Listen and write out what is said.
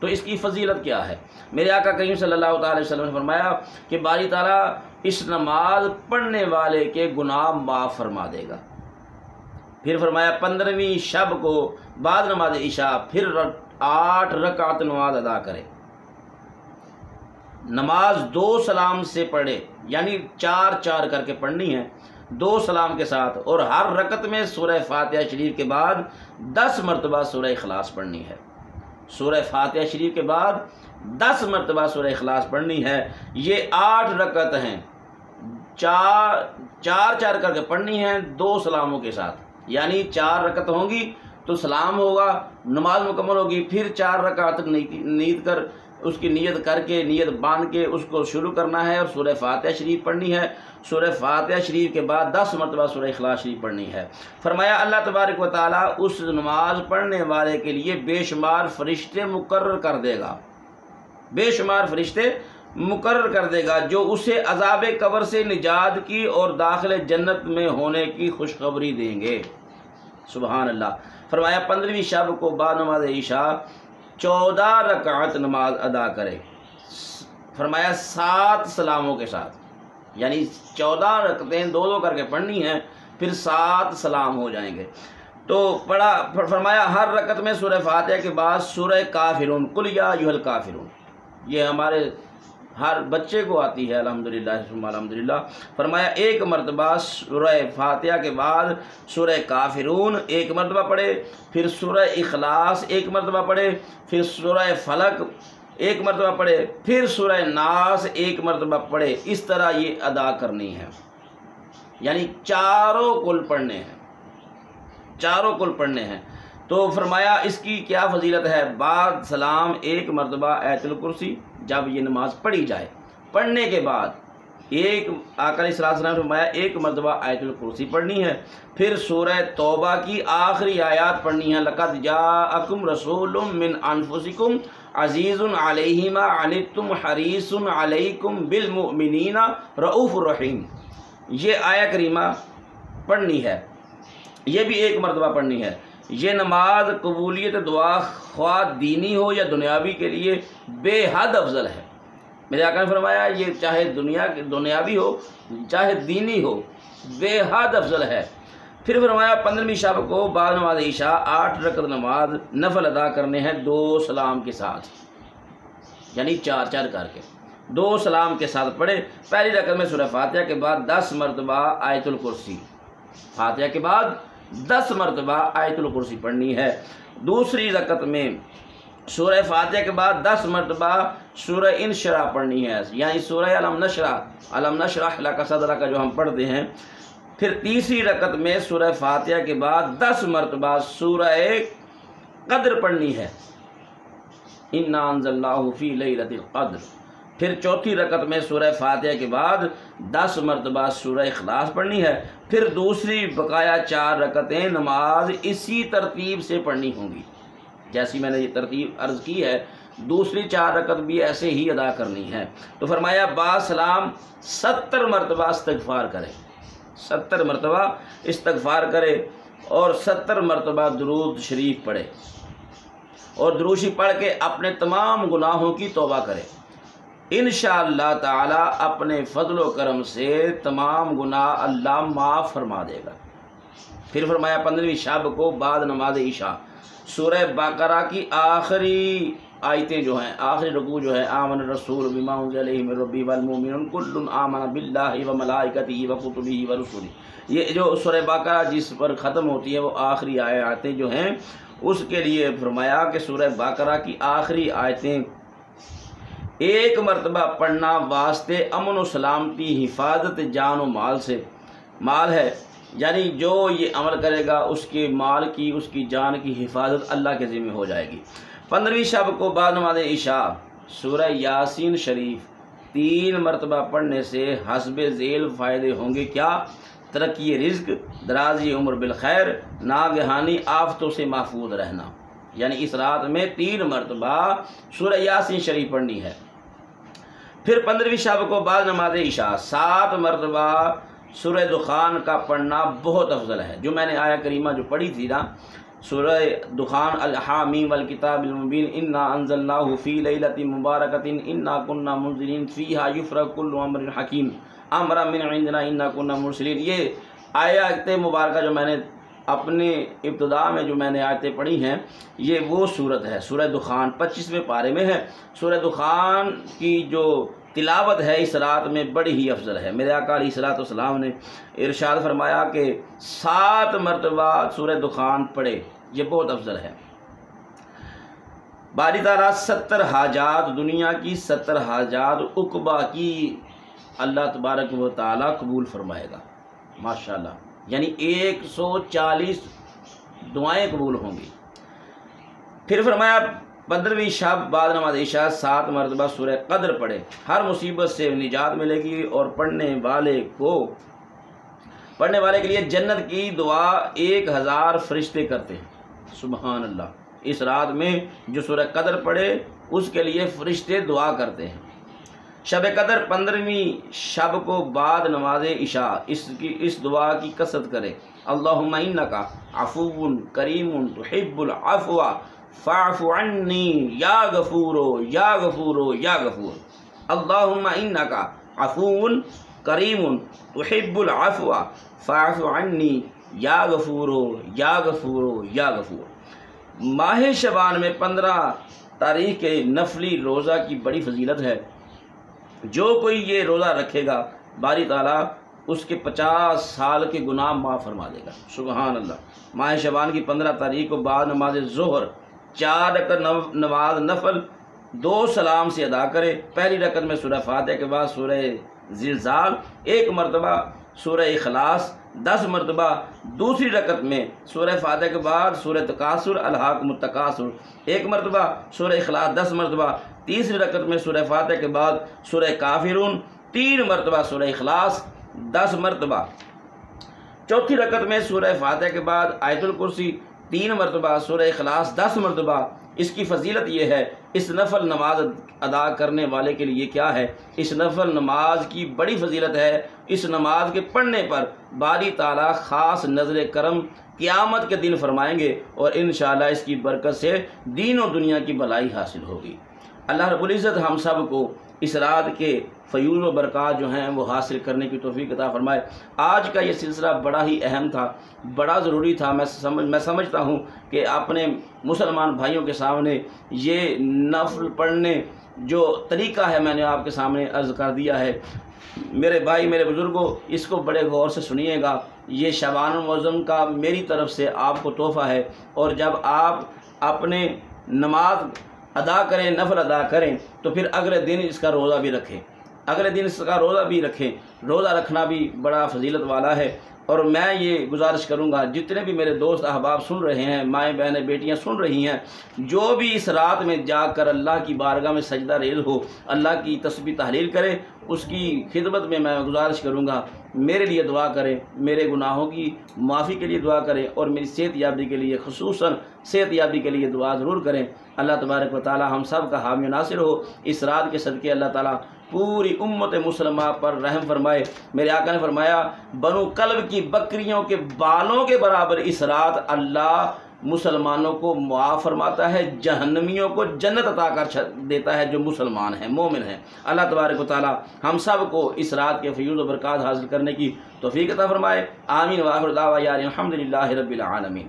تو اس کی فضیلت کیا ہے؟ میرے آقا کریم صلی اللہ تعالی وسلم نے فرمایا کہ باری تعالیٰ اس نماز پڑھنے والے کے گناہ معاف فرما دے گا۔ پھر فرمایا 15ویں شب کو بعد نماز عشاء پھر 8 رکعت نماز ادا کرے، نماز 2 سلام سے پڑھے، یعنی 4 کر کے پڑھنی ہے 2 سلام کے ساتھ، اور ہر رکعت میں سورہ فاتحہ شریف کے بعد 10 مرتبہ سورہ اخلاص پڑھنی ہے۔ سورہ فاتحہ شریف کے بعد 10 مرتبہ سورہ اخلاص پڑھنی ہے۔ یہ 8 رکعت ہیں، 4 کر کے پڑھنی ہیں 2 سلاموں کے ساتھ، یعنی 4 رکعت ہوں گی تو سلام ہوگا، نماز مکمل ہوگی، پھر 4 رکعت تک نیت کر اس کی نیت کر کے نیت باندھ کے اس کو شروع کرنا ہے اور سورہ فاتحہ شریف پڑھنی ہے۔ سورہ فاتحہ شریف کے بعد 10 مرتبہ سورہ اخلاص شریف پڑھنی ہے۔ فرمایا اللہ تبارک و تعالیٰ اس نماز پڑھنے والے کے لیے بے شمار فرشتے مقرر کر دے گا، بے شمار فرشتے مقرر کر دے گا جو اسے عذاب قبر سے نجات کی اور داخل جنت میں ہونے کی خوشخبری دیں گے۔ سبحان اللہ۔ فرمایا 15ویں شب کو بعد نماز عشاء 14 رکعت نماز ادا کرے، فرمایا 7 سلاموں کے ساتھ، یعنی 14 رکعتیں 2 کر کے پڑھنی ہیں، پھر 7 سلام ہو جائیں گے۔ تو پڑھا، فرمایا ہر رکعت میں سورہ فاتحہ کے بعد سورہ کافرون، قل یا ایھا الکافرون، یہ ہمارے ہر بچے کو آتی ہے الحمدللہ ثم الحمدللہ۔ فرمایا 1 مرتبہ سورہ فاتحہ کے بعد سورہ کافرون 1 مرتبہ پڑھے، پھر سورہ اخلاص 1 مرتبہ پڑھے، پھر سورہ فلق 1 مرتبہ پڑھے، پھر سورہ ناس 1 مرتبہ پڑھے۔ اس طرح یہ ادا کرنی ہے، یعنی چاروں کل پڑھنے ہیں، چاروں کل پڑھنے ہیں۔ تو فرمایا اس کی کیا فضیلت ہے؟ بعد سلام 1 مرتبہ آیت الکرسی، جب یہ نماز پڑھی جائے پڑھنے کے بعد آقا علیہ الصلوۃ والسلام نے فرمایا 1 مرتبہ آیت الکرسی پڑھنی ہے، پھر سورہ توبہ کی آخری آیات پڑھنی ہے، لقد جاءکم رسول من انفسکم عزیز علیہ ما عنتم حریص علیکم بالمؤمنین رؤوف الرحیم۔ یہ آیہ کریمہ پڑھنی ہے، یہ بھی 1 مرتبہ پڑھنی ہے۔ یہ نماز قبولیت دعا خواہ دینی ہو یا دنیاوی کے لیے بے حد افضل ہے۔ میرے آقا نے فرمایا یہ چاہے دنیاوی ہو چاہے دینی ہو، بے حد افضل ہے۔ پھر فرمایا 15ویں شب کو بعد نماز عشاء 8 رکعت نماز نفل ادا کرنے ہیں 2 سلام کے ساتھ، یعنی 4 کر کے 2 سلام کے ساتھ پڑھے۔ پہلی رکعت میں سورہ فاتحہ کے بعد 10 مرتبہ آیت الکرسی، فاتحہ کے بعد 10 مرتبہ آیت الکرسی پڑھنی ہے۔ دوسری رکعت میں سورہ فاتحہ کے بعد 10 مرتبہ سورہ انشراح پڑھنی ہے، یعنی سورہ علم نشرح لک صدرک جو ہم پڑھتے ہیں۔ پھر تیسری رکعت میں سورہ فاتحہ کے بعد 10 مرتبہ سورہ قدر پڑھنی ہے، انا انزلناہ فی لیلۃ القدر۔ پھر چوتھی رکعت میں سورہ فاتحہ کے بعد 10 مرتبہ سورہ اخلاص پڑھنی ہے۔ پھر دوسری بقایا 4 رکعتیں نماز اسی ترتیب سے پڑھنی ہوں گی، جیسی میں نے یہ ترتیب عرض کی ہے، دوسری 4 رکعت بھی ایسے ہی ادا کرنی ہے۔ تو فرمایا با سلام 70 مرتبہ استغفار کرے، 70 مرتبہ استغفار کرے اور 70 مرتبہ درود شریف پڑھے، اور درود شریف پڑھ کے اپنے تمام گناہوں کی توبہ کرے۔ انشاءاللہ تعالی اپنے فضل و کرم سے تمام گناہ اللہ معاف فرما دے گا۔ پھر فرمایا 15ویں شب کو بعد نماز عشاء سورہ بقرہ کی آخری آیتیں جو ہیں، آخری رکوع جو ہے، آمن الرسول بما انزل الیہ من ربہ والمؤمنون کل آمن باللہ وملائکتہ وکتبہ ورسلہ، یہ جو سورہ بقرہ جس پر ختم ہوتی ہے وہ آخری آیتیں جو ہیں، اس کے لیے فرمایا کہ سورہ بقرہ کی آخری آیتیں 1 مرتبہ پڑھنا واسطے امن و سلامتی، حفاظت جان و مال سے، مال ہے، یعنی جو یہ عمل کرے گا اس کے مال کی، اس کی جان کی حفاظت اللہ کے ذمہ ہو جائے گی۔ 15ویں شب کو بعد نماز عشاء سورہ یاسین شریف 3 مرتبہ پڑھنے سے حسب ذیل فائدے ہوں گے۔ کیا؟ ترقی رزق، درازی عمر بالخیر، ناگہانی آفتوں سے محفوظ رہنا، یعنی اس رات میں 3 مرتبہ سورہ یاسین شریف پڑھنی ہے۔ پھر 15ویں شب کو بعد نماز عشاء 7 مرتبہ سورہ دخان کا پڑھنا بہت افضل ہے۔ جو میں نے آیہ کریمہ جو پڑھی تھی نا، سورہ دخان الحامیم والکتاب المبین انا انزلناہ فی لیلۃ مبارکۃ انا کنا منذرین فیہا یفرق کل امر حکیم امرا من عندنا انا کنا مرسلین۔ یہ آیات مبارکہ جو میں نے اپنے ابتدا میں جو میں نے آیتیں پڑھی ہیں، یہ وہ صورت ہے، سورہ دخان 25ویں پارے میں ہے۔ سورہ دخان کی جو تلاوت ہے اس رات میں بڑی ہی افضل ہے۔ میرے آقا علیہ الصلوۃ والسلام نے ارشاد فرمایا کہ 7 مرتبہ سورہ دخان پڑھے، یہ بہت افضل ہے۔ باری تعالیٰ 70 حاجات، دنیا کی 70 حاجات عقبہ کی اللہ تبارک و تعالیٰ قبول فرمائے گا، ماشاءاللہ، یعنی 140 دعائیں قبول ہوں گی۔ پھر فرمایا 15ویں شب بعد نماز عشاء 7 مرتبہ سورہ قدر پڑھے، ہر مصیبت سے نجات ملے گی، اور پڑھنے والے کے لیے جنت کی دعا 1000 فرشتے کرتے ہیں، سبحان اللہ۔ اس رات میں جو سورہ قدر پڑھے اس کے لیے فرشتے دعا کرتے ہیں۔ شب قدر 15ویں شب کو بعد نماز عشاء اس دعا کی کثرت کرے، اللہم انکا عفو کریم تحب العفو فاعف عنی یا غفور یا غفور یا غفور، اللہم انکا عفو کریم تحب العفو فاعف عنی یا غفور یا غفور یا غفور۔ ماہ شعبان میں 15 تاریخ کے نفلی روزہ کی بڑی فضیلت ہے۔ جو کوئی یہ روزہ رکھے گا باری تعالیٰ اس کے 50 سال کے گناہ معاف فرما دے گا، سبحان اللہ۔ ماہ شعبان کی 15 تاریخ کو بعد نماز ظہر 4 رکعت نماز نفل 2 سلام سے ادا کرے۔ پہلی رکعت میں سورہ فاتحہ کے بعد سورہ زلزال 1 مرتبہ، سورہ اخلاص 10 مرتبہ، دوسری رکعت میں سورہ فاتحہ کے بعد سورہ تکاثر الہاکم التکاثر 1 مرتبہ، سورہ اخلاص 10 مرتبہ، تیسری رکعت میں سورہ فاتحہ کے بعد سورہ کافرون 3 مرتبہ، سورہ اخلاص 10 مرتبہ، چوتھی رکعت میں سورہ فاتحہ کے بعد آیت الکرسی 3 مرتبہ، سورہ اخلاص 10 مرتبہ۔ اس کی فضیلت یہ ہے، اس نفل نماز ادا کرنے والے کے لیے کیا ہے، اس نفل نماز کی بڑی فضیلت ہے۔ اس نماز کے پڑھنے پر باری تعالیٰ خاص نظر کرم قیامت کے دن فرمائیں گے، اور انشاءاللہ اس کی برکت سے دین و دنیا کی بھلائی حاصل ہوگی۔ اللہ رب العزت ہم سب کو اس رات کے فیوز و برکات جو ہیں وہ حاصل کرنے کی توفیق عطا فرمائے۔ آج کا یہ سلسلہ بڑا ہی اہم تھا، بڑا ضروری تھا۔ میں سمجھتا ہوں کہ اپنے مسلمان بھائیوں کے سامنے یہ نفل پڑھنے جو طریقہ ہے میں نے آپ کے سامنے عرض کر دیا ہے۔ میرے بھائی، میرے بزرگوں، اس کو بڑے غور سے سنیے گا۔ یہ شعبان المعظم کا میری طرف سے آپ کو تحفہ ہے، اور جب آپ اپنے نماز ادا کریں، نفل ادا کریں، تو پھر اگلے دن اس کا روزہ بھی رکھیں، روزہ رکھنا بھی بڑا فضیلت والا ہے۔ اور میں یہ گزارش کروں گا، جتنے بھی میرے دوست احباب سن رہے ہیں، مائیں بہنیں بیٹیاں سن رہی ہیں، جو بھی اس رات میں جا کر اللہ کی بارگاہ میں سجدہ ریز ہو، اللہ کی تسبیح تحلیل کرے، اس کی خدمت میں گزارش کروں گا میرے لیے دعا کریں، میرے گناہوں کی معافی کے لیے دعا کریں، اور میری صحت یابی کے لیے، خصوصاً صحت یابی کے لیے دعا ضرور کریں۔ اللہ تبارک و تعالی ہم سب کا حامی ناصر ہو۔ اس رات کے صدقے اللہ تعالیٰ پوری امت مسلمہ پر رحم فرمائے۔ میرے آقا نے فرمایا، بنو کلب کی بکریوں کے بالوں کے برابر اس رات اللہ مسلمانوں کو معاف فرماتا ہے، جہنمیوں کو جنت عطا کر دیتا ہے جو مسلمان ہیں، مومن ہیں۔ اللہ تبارک و تعالی ہم سب کو اس رات کے فیوز و برکات حاصل کرنے کی توفیق عطا فرمائے۔ آمین۔ وآخر دعوانا الحمدللہ رب العالمین۔